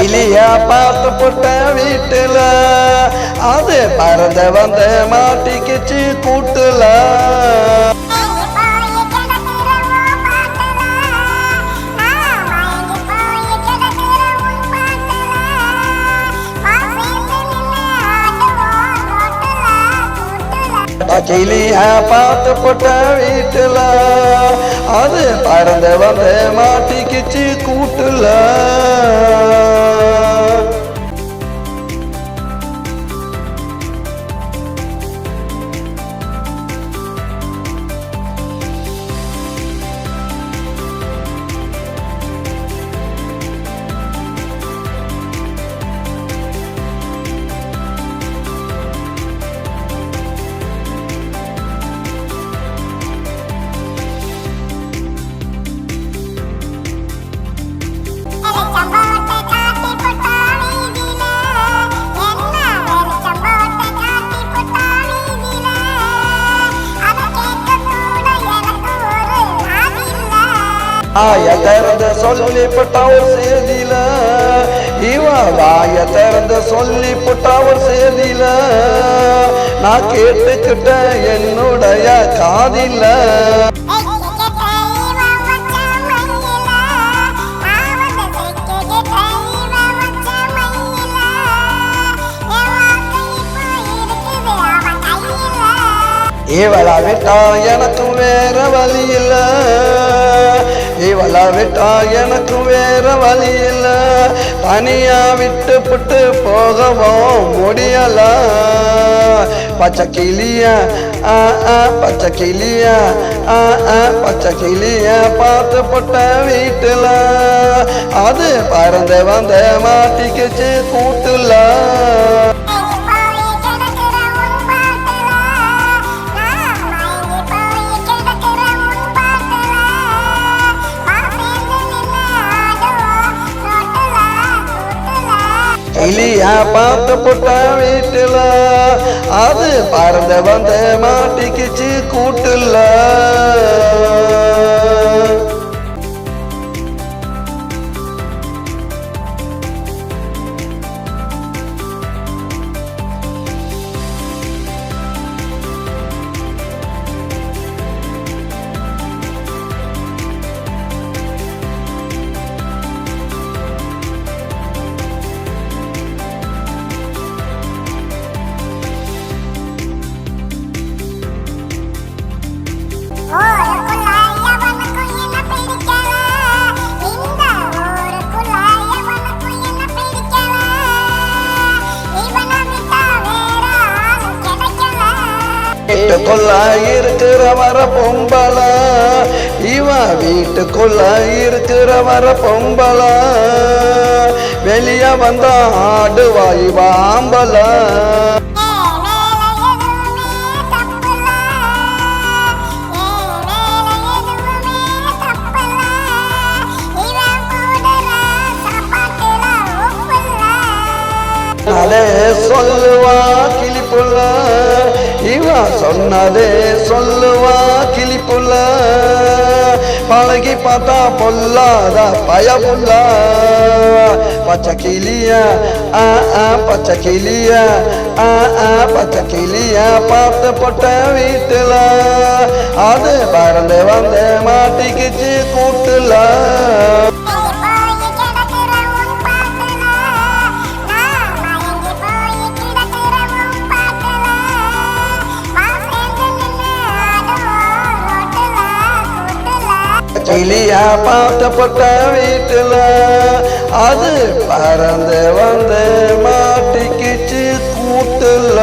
கிளியா பார்த்து போட்ட வீட்டுல அது பறந்த வந்த மாட்டிக்கிச்சு கூட்டுல. கிளியா பார்த்து போட்ட வீட்டுல அது பறந்து வந்த மாட்டிக்கிச்சு கூட்டுல. வாய திறந்து சொல்லிப்பட்ட ஒரு செய்தியில வாய திறந்து சொல்லிப்பட்ட ஒரு செய்தியில நான் கேட்டுக்கிட்ட என்னுடைய காதில. இவளா விட்டா எனக்கு வேற வழி இல்ல, இவளா விட்டா எனக்கு வேற வழி இல்ல, தனியா விட்டு புட்டு போகவும் முடியல. பச்சை கிளியா பச்சை கிளியா பச்சை கிளிய பார்த்து போட்ட வீட்டுல அது பறந்து வந்த மாட்டிக்கிச்சு கூட்டுல. கிளியா பார்த்து போட்ட வீட்டுல அது பறந்து வந்த மாட்டிக்கிச்சு கூட்டுல. வீட்டுக்குள்ள இருக்கிற வர பொம்பள வீட்டுக்குள்ள இருக்கிற வர பொம்பள வெளிய வந்தா ஆடுவாய் வாம்பல. அதே சொல்லுவா கிளிப்புள்ள சொன்னதே சொல்லுவா கிளிப்புள்ள, பழகி பார்த்தா பொல்லாத பயமுள்ள. பச்சை கிளியா பச்சை கிளியா பச்சை கிளியா பார்த்து போட்ட வீட்டுல அது பறந்து வந்து மாட்டிக்கிச்சு கூட்டுல. கிளியா பார்த்து போட்ட வீட்டுல அது பறந்து வந்து மாட்டிக்கிச்சு கூட்டுல.